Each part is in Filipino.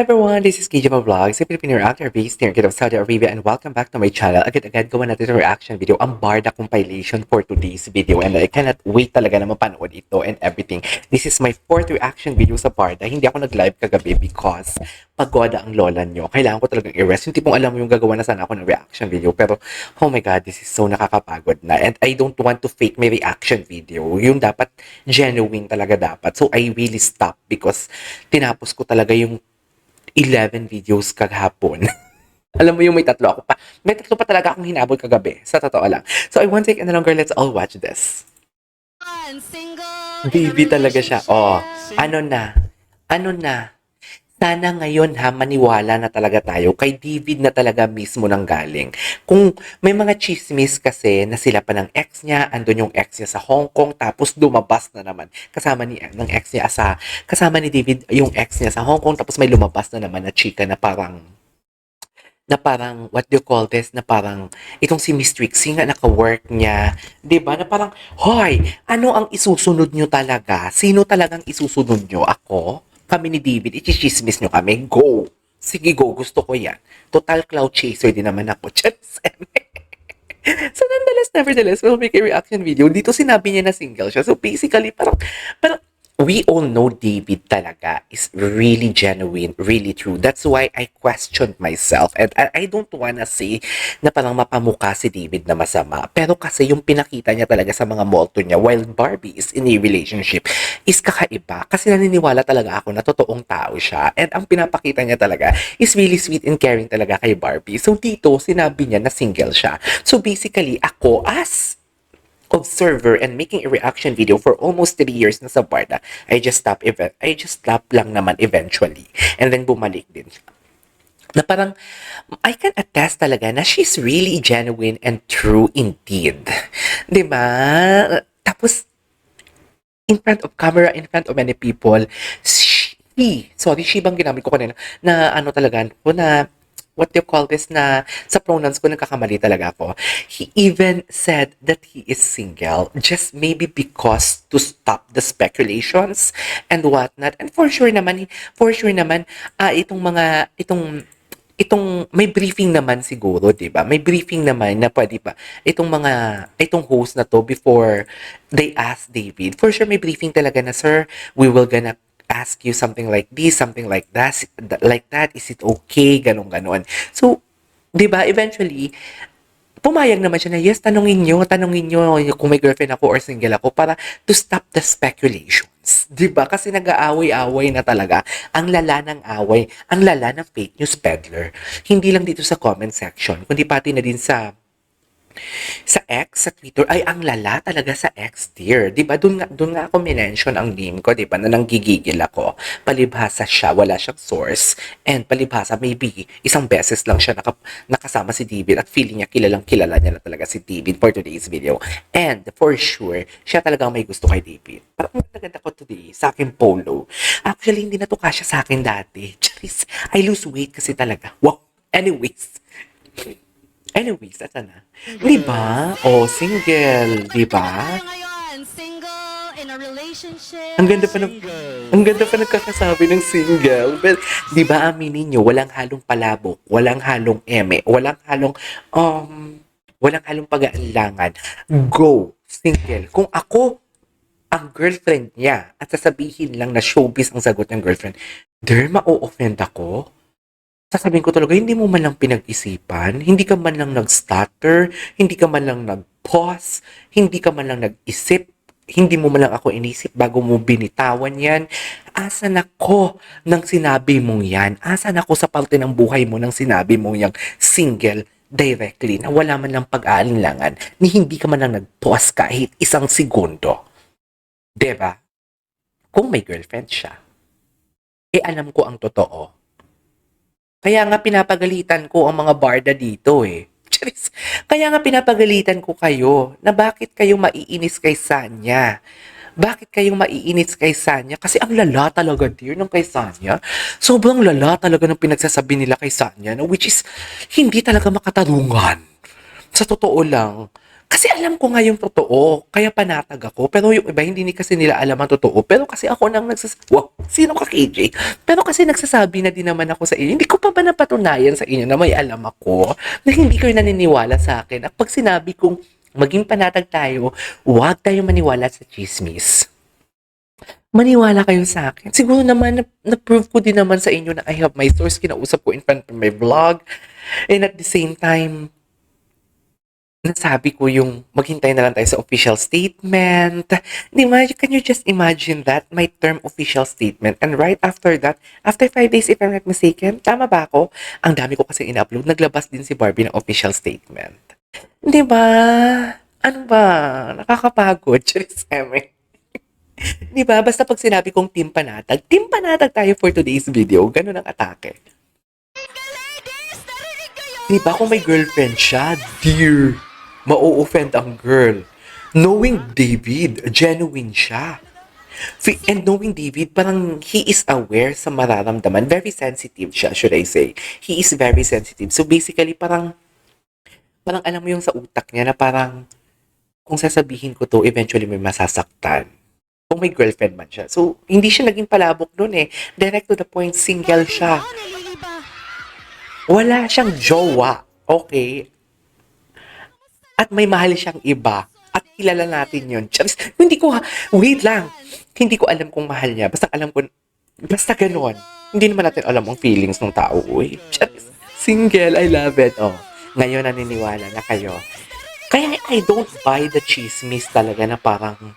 Everyone, this is KJ Vlogs, a Filipino reactor based here in Saudi Arabia, and welcome back to my channel. Agad-agad gawa natin itong reaction video, ang Barda compilation for today's video, and I cannot wait talaga na mapanood ito and everything. This is my fourth reaction video sa Barda. Hindi ako nag-live kagabi because pagoda ang lola nyo. Kailangan ko talagang i-rest. Yung tipong alam mo yung gagawa na sana ako ng reaction video, pero oh my god, this is so nakakapagod na, and I don't want to fake my reaction video. Yung dapat genuine talaga dapat. So I really stopped because tinapos ko talaga yung 11 videos kagahapon. Alam mo yung may tatlo ako pa. May tatlo pa talaga akong hinabol kagabi. Sa totoo lang. So I won't take any longer. Let's all watch this. Baby talaga siya. Oh, ano na? Ano na? Sana ngayon ha, maniwala na talaga tayo. Kay David na talaga mismo nang galing. Kung may mga chismis kasi na sila pa ng ex niya, andun yung ex niya sa Hong Kong, tapos lumabas na naman. Kasama kasama ni David yung ex niya sa Hong Kong, tapos may lumabas na naman na chika na parang, what do you call this, na parang, itong si Miss Trixie nga naka-work niya, 'di ba? Na parang, hoy, ano ang isusunod nyo talaga? Sino talagang isusunod nyo? Ako? Kami ni David, i-chismis nyo kami? Go! Sige, go. Gusto ko yan. Total cloud chaser din naman ako. Just so, nevertheless, we'll make a reaction video. Dito sinabi niya na single siya. So, basically, parang we all know David talaga is really genuine, really true. That's why I questioned myself. And I don't wanna say na parang mapamukha si David na masama. Pero kasi yung pinakita niya talaga sa mga multo niya while Barbie is in a relationship is kakaiba. Kasi naniniwala talaga ako na totoong tao siya. And ang pinapakita niya talaga is really sweet and caring talaga kay Barbie. So dito, sinabi niya na single siya. So basically, ako as observer and making a reaction video for almost 3 years na sa Barda, I just stopped lang naman eventually. And then bumalik din. Na parang, I can attest talaga na she's really genuine and true indeed. 'Di ba? Tapos, in front of camera, in front of many people, she bang ginamit ko kanina, na ano talaga, na what do you call this, na sa pronouns ko nagkakamali talaga ako. He even said that he is single just maybe because to stop the speculations and whatnot. And for sure naman, itong may briefing naman siguro, 'di ba? May briefing naman na pwede pa itong host na to before they ask David. For sure may briefing talaga na, sir, we will gonna ask you something like this, something like that, is it okay, ganon. So, 'di ba, eventually pumayag naman siya na, yes, tanungin nyo kung may girlfriend ako or single ako para to stop the speculations. 'Di ba? Kasi nag-aaway-away na talaga. Ang lala ng away, ang lala ng fake news peddler. Hindi lang dito sa comment section, kundi pati na din sa X, sa Twitter. Ay, ang lala talaga sa X, dear. 'Di ba? Doon nga ako minention ang name ko, 'di ba? Na nanggigigil ako. Palibhasa siya, wala siyang source. And palibhasa, maybe isang beses lang siya nakasama si David at feeling niya kilala niya na talaga si David for today's video. And for sure, siya talagang may gusto kay David. Parang maganda ko today sa aking polo. Actually, hindi na to kasya sa akin dati. Charis, I lose weight kasi talaga. Wow. Anyways, ito na. Di ba? Oh, single. Di ba? Ang ganda pa nagkakasabi ng single. Well, di ba, aminin nyo, walang halong palabok, walang halong eme, walang halong pag-aalangan. Go, single. Kung ako ang girlfriend niya at sasabihin lang na showbiz ang sagot ng girlfriend, there, ma-offend ako. Sasabihin ko talaga, hindi mo man lang pinag-isipan, hindi ka man lang nag-stutter, hindi ka man lang nag-pause, hindi ka man lang nag-isip, hindi mo man lang ako inisip bago mo binitawan yan. Asan ako nang sinabi mong yan? Asan ako sa parte ng buhay mo nang sinabi mong yung single directly na wala man lang pag-aalinlangan ni hindi ka man lang nag-pause kahit isang segundo? Diba? Kung may girlfriend siya, alam ko ang totoo. Kaya nga pinapagalitan ko ang mga barda dito eh. Charis. Kaya nga pinapagalitan ko kayo na bakit kayo maiinis kay Sanya. Bakit kayong maiinis kay Sanya? Kasi ang lala talaga, dear, ng kay Sanya. Sobrang lala talaga ng pinagsasabi nila kay Sanya, no? Which is hindi talaga makatarungan. Sa totoo lang. Kasi alam ko nga yung totoo, kaya panatag ako. Pero yung iba, hindi kasi nila alam ang totoo. Pero kasi ako nang wow, sino ka, KJ? Pero kasi nagsasabi na din naman ako sa inyo, hindi ko pa ba napatunayan sa inyo na may alam ako, na hindi kayo naniniwala sa akin. At pag sinabi kong maging panatag tayo, huwag tayo maniwala sa chismis. Maniwala kayo sa akin. Siguro naman, na-prove ko din naman sa inyo na I have my source, kinausap ko in front of my vlog. And at the same time, nasabi ko yung maghintay na lang tayo sa official statement. Di ba? Can you just imagine that? My term official statement. And right after that, after 5 days if I'm not mistaken, tama ba ako? Ang dami ko kasi in-upload. Naglabas din si Barbie ng official statement. Di ba? Ano ba? Nakakapagod. Charis eme. Di ba? Basta pag sinabi kong team panatag tayo for today's video. Ganun ang atake. Di ba kung may girlfriend siya, dear, ma-offend ang girl. Knowing David, genuine siya. And knowing David, parang he is aware sa mararamdaman. Very sensitive siya, should I say. He is very sensitive. So basically, parang alam mo yung sa utak niya na parang kung sasabihin ko to, eventually may masasaktan. Kung may girlfriend man siya. So, hindi siya naging palabok nun eh. Direct to the point, single siya. Wala siyang jowa. Okay? At may mahal siyang iba. At kilala natin yun. Charis, hindi ko wait lang. Hindi ko alam kung mahal niya. Basta alam ko, basta ganon. Hindi naman natin alam ang feelings ng tao. Uy, charis, single, I love it. Oh, ngayon naniniwala na kayo. Kaya I don't buy the chismis talaga na parang,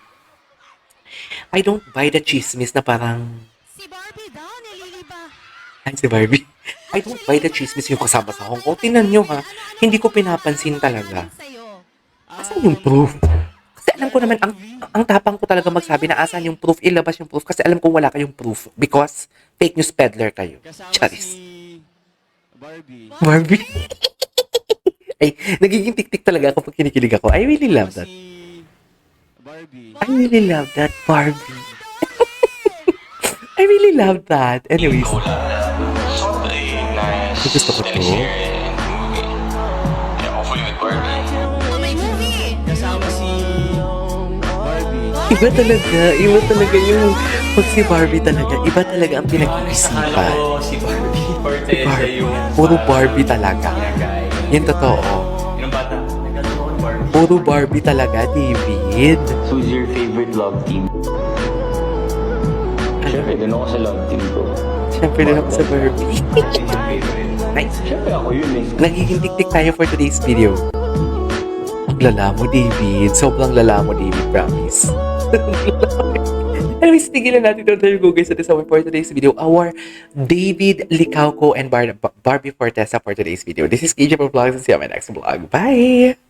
I don't buy the chismis na parang, Si Barbie daw, nililiba. ay si Barbie. I don't buy the chismis yung kasama sa Hong Kong. Tingnan nyo ha, hindi ko pinapansin talaga. Sa'yo. Asan yung proof? Kasi alam ko naman, ang tapang ko talaga magsabi na asan yung proof, ilabas yung proof. Kasi alam ko wala kayong proof. Because fake news peddler kayo. Kasama Charis. si Barbie. Barbie. Ay, nagiging tik-tik talaga ako pag kinikilig ako. I really love that. Si Barbie. I really love that, Barbie. I really love that. Anyways, gusto ko to. Oh, may movie! Kasama si Barbie. Iba talaga yung pag si Barbie talaga, iba talaga ang Akala pinag-iisipan. ko si Barbie Fortesa Barbie. yung... Puro Barbie talaga. guy. Yung totoo. Yung bata. Nagkano ko Barbie. Puro Barbie talaga, David. Who's your favorite love team? Siyempre, dun ako sa love team ko. Siyempre din ako sa Barbie. Nice. Siyempre, ako yun eh. Nagiging tik-tik tayo for today's video. Ang lala mo, David. Sobrang lala mo, David. Promise. Anyways, tigilan natin doon tayo go guys at for today's video. Our David Licauco and Barbie Fortesa for today's video. This is KJ for Vlogs and see you on my next vlog. Bye!